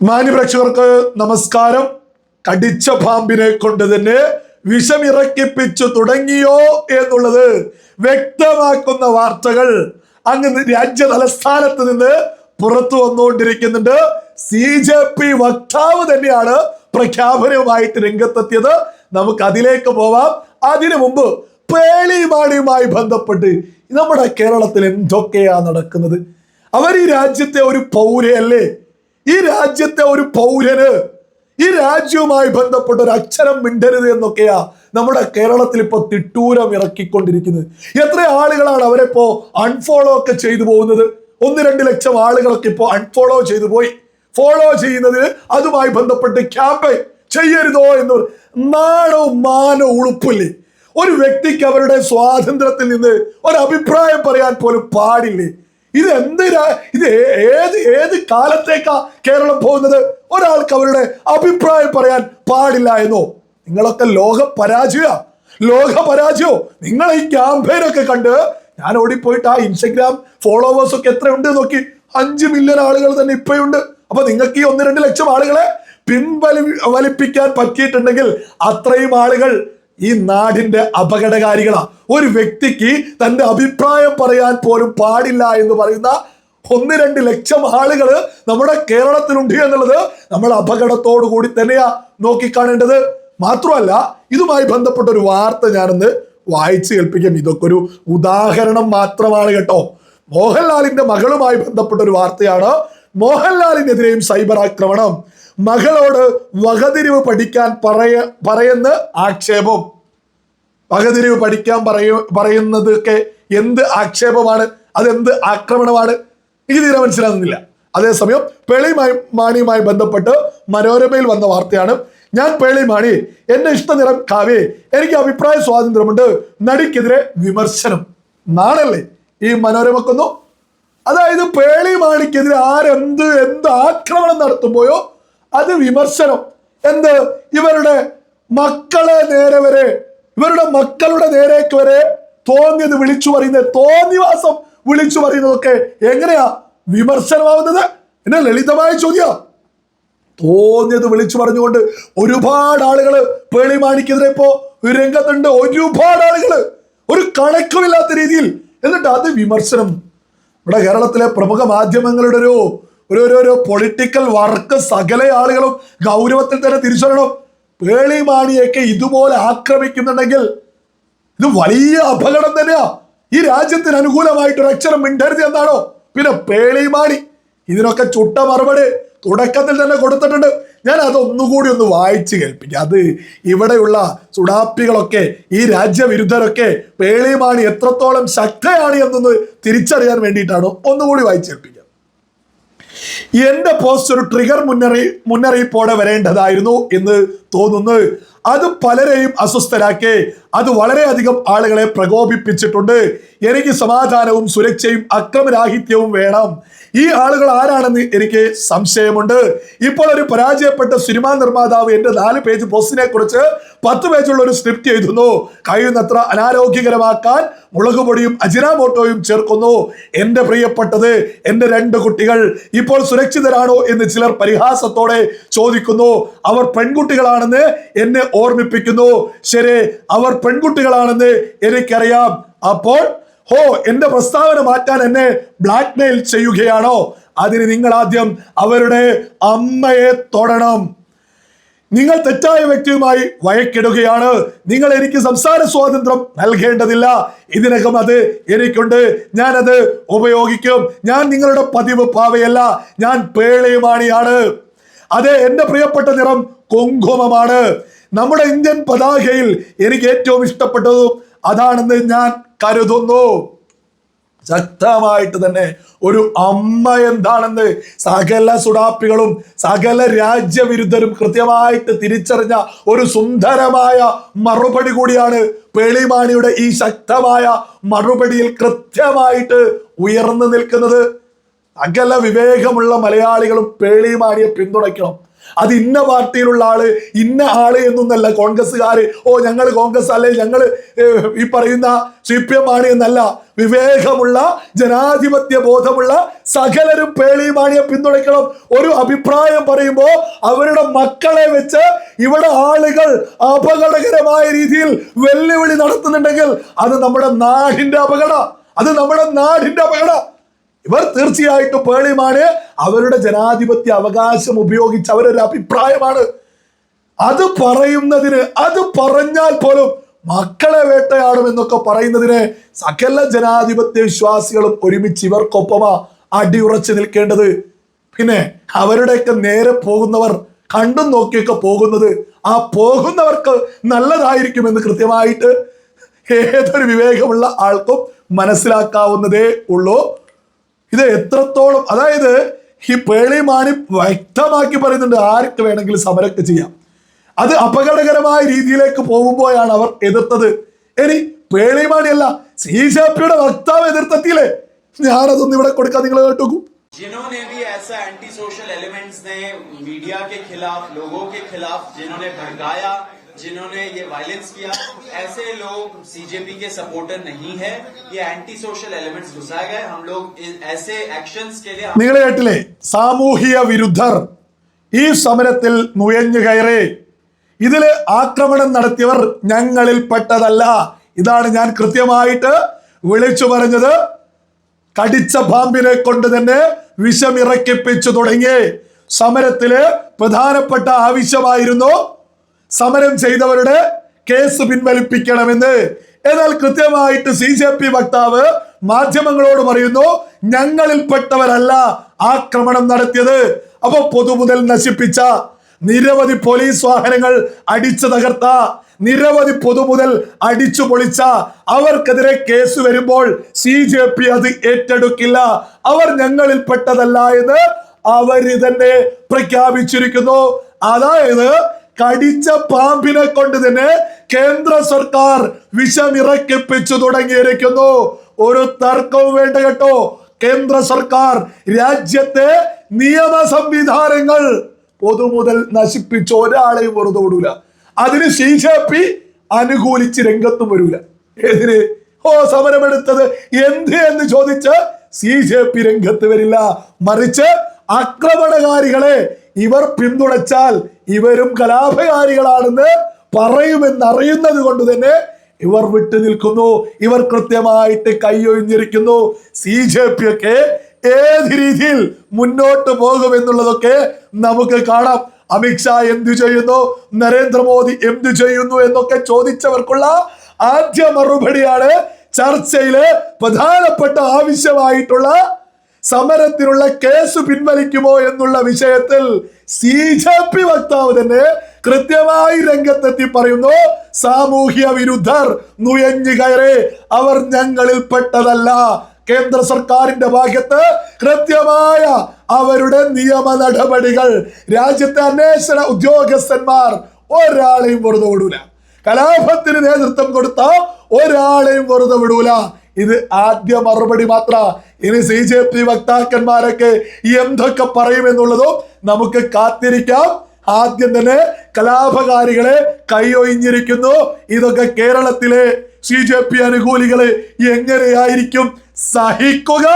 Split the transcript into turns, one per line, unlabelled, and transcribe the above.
മാന്യപ്രേക്ഷകർക്ക് നമസ്കാരം. കടിച്ച പാമ്പിനെ കൊണ്ട് തന്നെ വിഷമിറക്കിപ്പിച്ചു തുടങ്ങിയോ എന്നുള്ളത് വ്യക്തമാക്കുന്ന വാർത്തകൾ അങ്ങ് രാജ്യ തലസ്ഥാനത്ത് നിന്ന് പുറത്തു വന്നുകൊണ്ടിരിക്കുന്നുണ്ട്. CJP വക്താവ് തന്നെയാണ് പ്രഖ്യാപനവുമായിട്ട് രംഗത്തെത്തിയത്. നമുക്ക് അതിലേക്ക് പോവാം. അതിനു മുമ്പ് പേളിമാണിയുമായി ബന്ധപ്പെട്ട് നമ്മുടെ കേരളത്തിൽ എന്തൊക്കെയാ നടക്കുന്നത്? അവർ ഈ രാജ്യത്തെ ഒരു പൗരയല്ലേ? ഈ രാജ്യത്തെ ഒരു പൗരന് ഈ രാജ്യവുമായി ബന്ധപ്പെട്ട ഒരു അക്ഷരം മിണ്ടരുത് എന്നൊക്കെയാ നമ്മുടെ കേരളത്തിൽ ഇപ്പൊ തിട്ടൂരം ഇറക്കിക്കൊണ്ടിരിക്കുന്നത്. എത്ര ആളുകളാണ് അവരെ ഇപ്പോ അൺഫോളോ ഒക്കെ ചെയ്തു പോകുന്നത്? 1-2 ലക്ഷം ആളുകളൊക്കെ ഇപ്പോ അൺഫോളോ ചെയ്തു പോയി. ഫോളോ ചെയ്യുന്നതിന് അതുമായി ബന്ധപ്പെട്ട് ക്യാമ്പയിൻ ചെയ്യരുതോ എന്ന് നാണവും മാനവും ഉളുപ്പില്ലേ? ഒരു വ്യക്തിക്ക് അവരുടെ സ്വാതന്ത്ര്യത്തിൽ നിന്ന് ഒരു അഭിപ്രായം പറയാൻ പോലും പാടില്ലേ? ഇത് ഏത് കാലത്തേക്കാ കേരളം പോകുന്നത്? ഒരാൾക്ക് അവരുടെ അഭിപ്രായം പറയാൻ പാടില്ല എന്നോ? നിങ്ങളൊക്കെ ലോക പരാജയോ? നിങ്ങൾ ഈ ക്യാമ്പയിനൊക്കെ കണ്ട് ഞാൻ ഓടിപ്പോയിട്ട് ആ ഇൻസ്റ്റഗ്രാം ഫോളോവേഴ്സ് ഒക്കെ എത്ര ഉണ്ട് നോക്കി. 5 മില്യൺ ആളുകൾ തന്നെ ഇപ്പോഴുണ്ട്. അപ്പൊ നിങ്ങൾക്ക് ഈ 1-2 ലക്ഷം ആളുകളെ വലിപ്പിക്കാൻ പറ്റിയിട്ടുണ്ടെങ്കിൽ അത്രയും ആളുകൾ ഈ നാടിന്റെ അപകടകാരികളാ. ഒരു വ്യക്തിക്ക് തന്റെ അഭിപ്രായം പറയാൻ പോലും പാടില്ല എന്ന് പറയുന്ന 1-2 ലക്ഷം ആളുകൾ നമ്മുടെ കേരളത്തിലുണ്ട് എന്നുള്ളത് നമ്മൾ അപകടത്തോടു കൂടി തന്നെയാ നോക്കിക്കാണേണ്ടത്. മാത്രമല്ല, ഇതുമായി ബന്ധപ്പെട്ട ഒരു വാർത്ത ഞാനൊന്ന് വായിച്ചു കേൾപ്പിക്കാം. ഇതൊക്കെ ഒരു ഉദാഹരണം മാത്രമാണ് കേട്ടോ. മോഹൻലാലിന്റെ മകളുമായി ബന്ധപ്പെട്ട ഒരു വാർത്തയാണ്. മോഹൻലാലിനെതിരെയും സൈബർ ആക്രമണം. മകളോട് വകതിരിവ് പഠിക്കാൻ പറയുന്ന ആക്ഷേപം. വകതിരിവ് പഠിക്കാൻ പറയുന്നതൊക്കെ എന്ത് ആക്ഷേപമാണ്? അതെന്ത് ആക്രമണമാണ്? എനിക്ക് തീരെ മനസ്സിലാകുന്നില്ല. അതേസമയം പേളിമാണിയുമായി ബന്ധപ്പെട്ട് മനോരമയിൽ വന്ന വാർത്തയാണ്. ഞാൻ പേളിമാണി, എന്റെ ഇഷ്ടനിറം കാവ്യേ, എനിക്ക് അഭിപ്രായ സ്വാതന്ത്ര്യമുണ്ട്, നടിക്കെതിരെ വിമർശനം. നാളല്ലേ ഈ മനോരമക്കൊന്നു? അതായത് പേളിമാണിക്കെതിരെ എന്ത് ആക്രമണം നടത്തുമ്പോയോ അത് വിമർശനം. ഇവരുടെ മക്കളെ നേരെ വരെ, ഇവരുടെ മക്കളുടെ നേരേക്ക് വരെ തോന്നിയത് വിളിച്ചു പറയുന്നത്, തോന്നിവാസം വിളിച്ചു പറയുന്നതൊക്കെ എങ്ങനെയാ വിമർശനമാവുന്നത്? എന്നെ ലളിതമായ ചോദ്യം. തോന്നിയത് വിളിച്ചു പറഞ്ഞുകൊണ്ട് ഒരുപാട് ആളുകള് പേളിമാണിക്കെതിരെ ഇപ്പോ രംഗത്തുണ്ട്. ഒരുപാട് ആളുകള്, ഒരു കണക്കുമില്ലാത്ത രീതിയിൽ. എന്നിട്ട് അത് വിമർശനം. ഇവിടെ കേരളത്തിലെ പ്രമുഖ മാധ്യമങ്ങളുടെ ഒരു പൊളിറ്റിക്കൽ വർക്ക് സകല ആളുകളും ഗൗരവത്തിൽ തന്നെ തിരിച്ചറിയണം. പേളിമാണിയൊക്കെ ഇതുപോലെ ആക്രമിക്കുന്നുണ്ടെങ്കിൽ ഇത് വലിയ അപകടം തന്നെയാ. ഈ രാജ്യത്തിന് അനുകൂലമായിട്ട് ഒരു അക്ഷരം മിണ്ടരുത് എന്നാണോ? പിന്നെ പേളിമാണി ഇതിനൊക്കെ ചുട്ട മറുപടി തുടക്കത്തിൽ തന്നെ കൊടുത്തിട്ടുണ്ട്. ഞാൻ അതൊന്നുകൂടി ഒന്ന് വായിച്ചു കേൾപ്പിക്കാം. അത് ഇവിടെയുള്ള സുഡാപ്പികളൊക്കെ, ഈ രാജ്യവിരുദ്ധരൊക്കെ പേളിമാണി എത്രത്തോളം ശക്തയാണ് എന്നൊന്ന് തിരിച്ചറിയാൻ വേണ്ടിയിട്ടാണ് ഒന്നുകൂടി വായിച്ചു കേൾപ്പിക്കാം. എന്റെ പോസ്റ്റ് ഒരു ട്രിഗർ മുന്നറിയിപ്പോടെ വരേണ്ടതായിരുന്നു എന്ന് തോന്നുന്നു. അത് പലരെയും അസ്വസ്ഥരാക്കി. അത് വളരെയധികം ആളുകളെ പ്രകോപിപ്പിച്ചിട്ടുണ്ട്. എനിക്ക് സമാധാനവും സുരക്ഷയും അക്രമരാഹിത്യവും വേണം. ഈ ആളുകൾ ആരാണെന്ന് എനിക്ക് സംശയമുണ്ട്. ഇപ്പോൾ ഒരു പരാജയപ്പെട്ട സിനിമാ നിർമ്മാതാവ് എന്റെ 4 പേജ് പോസ്റ്റിനെ കുറിച്ച് 10 പേജുള്ള ഒരു സ്ക്രിപ്റ്റ് എഴുതുന്നു. കഴിയുന്നത്ര അനാരോഗ്യകരമാക്കാൻ മുളകുപൊടിയും അജിനാമോട്ടോയും ചേർക്കുന്നു. എന്റെ പ്രിയപ്പെട്ടത്, എന്റെ 2 കുട്ടികൾ ഇപ്പോൾ സുരക്ഷിതരാണോ എന്ന് ചിലർ പരിഹാസത്തോടെ ചോദിക്കുന്നു. അവർ പെൺകുട്ടികളാണെന്ന് എന്നെ ഓർമ്മിപ്പിക്കുന്നു. ശരി, അവർ പെൺകുട്ടികളാണെന്ന് എനിക്കറിയാം. അപ്പോൾ എന്റെ പ്രസ്താവന മാറ്റാൻ എന്നെ ബ്ലാക്ക്മെയിൽ ചെയ്യുകയാണോ? അതിന് നിങ്ങൾ ആദ്യം അവരുടെ അമ്മയെ തൊടണം. നിങ്ങൾ തെറ്റായ വ്യക്തിയുമായി വഴക്കിടുകയാണ്. നിങ്ങൾ എനിക്ക് സംസാര സ്വാതന്ത്ര്യം നൽകേണ്ടതില്ല. ഇതിനകം അത് എനിക്കുണ്ട്. ഞാനത് ഉപയോഗിക്കും. ഞാൻ നിങ്ങളുടെ പതിവ് പാവയല്ല, ഞാൻ പേളിമാണിയാണ്. അതെ, എന്റെ പ്രിയപ്പെട്ട നിറം കുങ്കുമമാണ്. നമ്മുടെ ഇന്ത്യൻ പതാകയിൽ എനിക്ക് ഏറ്റവും ഇഷ്ടപ്പെട്ടതും അതാണെന്ന് ഞാൻ കരുതുന്നു. ശക്തമായിട്ട് തന്നെ ഒരു അമ്മ എന്താണെന്ന് സകല സുഡാപ്പികളും സകല രാജ്യവിരുദ്ധരും കൃത്യമായിട്ട് തിരിച്ചറിഞ്ഞ ഒരു സുന്ദരമായ മറുപടി കൂടിയാണ് പേളിമാണിയുടെ ഈ ശക്തമായ മറുപടിയിൽ കൃത്യമായിട്ട് ഉയർന്നു നിൽക്കുന്നത്. സകല വിവേകമുള്ള മലയാളികളും പേളിമാണിയെ പിന്തുണയ്ക്കണം. അത് ഇന്ന പാർട്ടിയിലുള്ള ആള് ഇന്ന ആള് എന്നൊന്നല്ല. കോൺഗ്രസ്സുകാര് ഞങ്ങൾ കോൺഗ്രസ് അല്ലെ, ഞങ്ങൾ ഈ പറയുന്ന CPM ആണ് എന്നല്ല. വിവേകമുള്ള ജനാധിപത്യ ബോധമുള്ള സകലരും പേളി മാണിയെ പിന്തുണയ്ക്കണം. ഒരു അഭിപ്രായം പറയുമ്പോൾ അവരുടെ മക്കളെ വെച്ച് ഇവിടെ ആളുകൾ അപകടകരമായ രീതിയിൽ വെല്ലുവിളി നടത്തുന്നുണ്ടെങ്കിൽ അത് നമ്മുടെ നാടിന്റെ അപകടം, അത് നമ്മുടെ നാടിന്റെ അപകടം. ഇവർ തീർച്ചയായിട്ടും പേളി മാണി അവരുടെ ജനാധിപത്യ അവകാശം ഉപയോഗിച്ച് അവരൊരു അഭിപ്രായമാണ് അത് പറയുന്നതിന്, അത് പറഞ്ഞാൽ പോലും മക്കളെ വേട്ടയാടുമെന്നൊക്കെ പറയുന്നതിന് സകല ജനാധിപത്യ വിശ്വാസികളും ഒരുമിച്ച് ഇവർക്കൊപ്പമാ അടിയുറച്ചു നിൽക്കേണ്ടത്. പിന്നെ അവരുടെയൊക്കെ നേരെ പോകുന്നവർ കണ്ടും നോക്കിയൊക്കെ പോകുന്നത് ആ പോകുന്നവർക്ക് നല്ലതായിരിക്കുമെന്ന് കൃത്യമായിട്ട് ഏതൊരു വിവേകമുള്ള ആൾക്കും മനസ്സിലാക്കാവുന്നതേ ഉള്ളൂ. ഇത് എത്രത്തോളം, അതായത് ഈ പേളി മാണി വ്യക്തമാക്കി പറയുന്നുണ്ട് ആർക്ക് വേണമെങ്കിലും സമരമൊക്കെ ചെയ്യാം. അത് അപകടകരമായ രീതിയിലേക്ക് പോകുമ്പോഴാണ് അവർ എതിർത്തത്. ഇനി പേളി മാണിയല്ല, CJPയുടെ വക്താവ് എതിർത്തെത്തിയില്ലേ? ഞാനതൊന്നും ഇവിടെ കൊടുക്കാൻ നിങ്ങൾ കേട്ടു.
जिन्होंने भी ऐसा एंटी सोशल एलिमेंट्स ने मीडिया के खिलाफ, लोगों के खिलाफ, जिन्होंने भड़काया, जिन्होंने ये वायलेंस किया, ऐसे लोग CJP के सपोर्टर नहीं है. ये एंटी सोशल एलिमेंट्स घुसाए गए. हम लोग ऐसे एक्शंस के लिए
നിങ്ങൾ കേട്ടില്ലേ? സാമൂഹിക വിരുദ്ധർ ഈ സമരത്തിൽ നുഴഞ്ഞു കയറി. ഇതില് ആക്രമണം നടത്തിയവർ ഞങ്ങളിൽപ്പെട്ടതല്ല. ഇതാണ് ഞാൻ കൃത്യമായിട്ട് വിളിച്ചു പറഞ്ഞത്. കടിച്ച പാമ്പിനെ കൊണ്ട് തന്നെ വിഷമിറക്കിപ്പിച്ചു തുടങ്ങി. സമരത്തില് പ്രധാനപ്പെട്ട ആവശ്യമായിരുന്നു സമരം ചെയ്തവരുടെ കേസ് പിൻവലിപ്പിക്കണമെന്ന്. എന്നാൽ കൃത്യമായിട്ട് CJP വക്താവ് മാധ്യമങ്ങളോട് പറയുന്നു ഞങ്ങളിൽപ്പെട്ടവരല്ല ആക്രമണം നടത്തിയത്. അപ്പൊ പൊതുമുതൽ നശിപ്പിച്ച, നിരവധി പോലീസ് വാഹനങ്ങൾ അടിച്ചു തകർത്ത, നിരവധി പൊതുമുതൽ അടിച്ചു പൊളിച്ച അവർക്കെതിരെ കേസ് വരുമ്പോൾ CJP അത് ഏറ്റെടുക്കില്ല. അവർ ഞങ്ങളിൽപ്പെട്ടതല്ല എന്ന് അവര് തന്നെ പ്രഖ്യാപിച്ചിരിക്കുന്നു. അതായത് കടിച്ച പാമ്പിനെ കൊണ്ട് തന്നെ കേന്ദ്ര സർക്കാർ വിഷമിറക്കിപ്പിച്ചു തുടങ്ങിയിരിക്കുന്നു. ഒരു തർക്കവും വേണ്ട കേട്ടോ. കേന്ദ്ര സർക്കാർ രാജ്യത്തെ നിയമ സംവിധാനങ്ങൾ പൊതുമുതൽ നശിപ്പിച്ച ഒരാളെയും വെറുതെ വിടൂല. അതിന് CJP അനുകൂലിച്ച് രംഗത്തും വരൂല. ഏതിന്? സമരമെടുത്തത് എന്ത് എന്ന് ചോദിച്ച് CJP രംഗത്ത് വരില്ല. മറിച്ച് ആക്രമണകാരികളെ ഇവർ പിന്തുണച്ചാൽ ഇവരും കലാപകാരികളാണെന്ന് പറയുമെന്നറിയുന്നത് കൊണ്ട് തന്നെ ഇവർ വിട്ടു നിൽക്കുന്നു. ഇവർ കൃത്യമായിട്ട് കൈയൊഴിഞ്ഞിരിക്കുന്നു. CJP ഒക്കെ ഏത് രീതിയിൽ മുന്നോട്ട് പോകുമെന്നുള്ളതൊക്കെ നമുക്ക് കാണാം. അമിത്ഷാ എന്തു ചെയ്യുന്നു, നരേന്ദ്രമോദി എന്തു ചെയ്യുന്നു എന്നൊക്കെ ചോദിച്ചവർക്കുള്ള ആദ്യ മറുപടിയാണ് ചർച്ചയിലെ പ്രധാനപ്പെട്ട ആവശ്യമായിട്ടുള്ള സമരത്തിനുള്ള കേസ് പിൻവലിക്കുമോ എന്നുള്ള വിഷയത്തിൽ CJP വക്താവ് തന്നെ കൃത്യമായി രംഗത്തെത്തി പറയുന്നു സാമൂഹ്യ വിരുദ്ധർ നുഴഞ്ഞു കയറി, അവർ ഞങ്ങളിൽപ്പെട്ടതല്ല. കേന്ദ്ര സർക്കാരിന്റെ ഭാഗത്ത് കൃത്യമായ അവരുടെ നിയമ നടപടികൾ, രാജ്യത്തെ അന്വേഷണ ഉദ്യോഗസ്ഥന്മാർ ഒരാളെയും വെറുതെ വിടൂല. കലാപത്തിന് നേതൃത്വം കൊടുത്ത ഒരാളെയും വെറുതെ വിടൂല. ഇത് ആദ്യ മറുപടി മാത്ര. ഇനി CJP വക്താക്കന്മാരൊക്കെ എന്തൊക്കെ പറയുമെന്നുള്ളതും നമുക്ക് കാത്തിരിക്കാം. ആദ്യം തന്നെ കലാപകാരികളെ കൈയൊഴിഞ്ഞിരിക്കുന്നു. ഇതൊക്കെ കേരളത്തിലെ CJP അനുകൂലികളെ എങ്ങനെയായിരിക്കും സഹിക്കുക?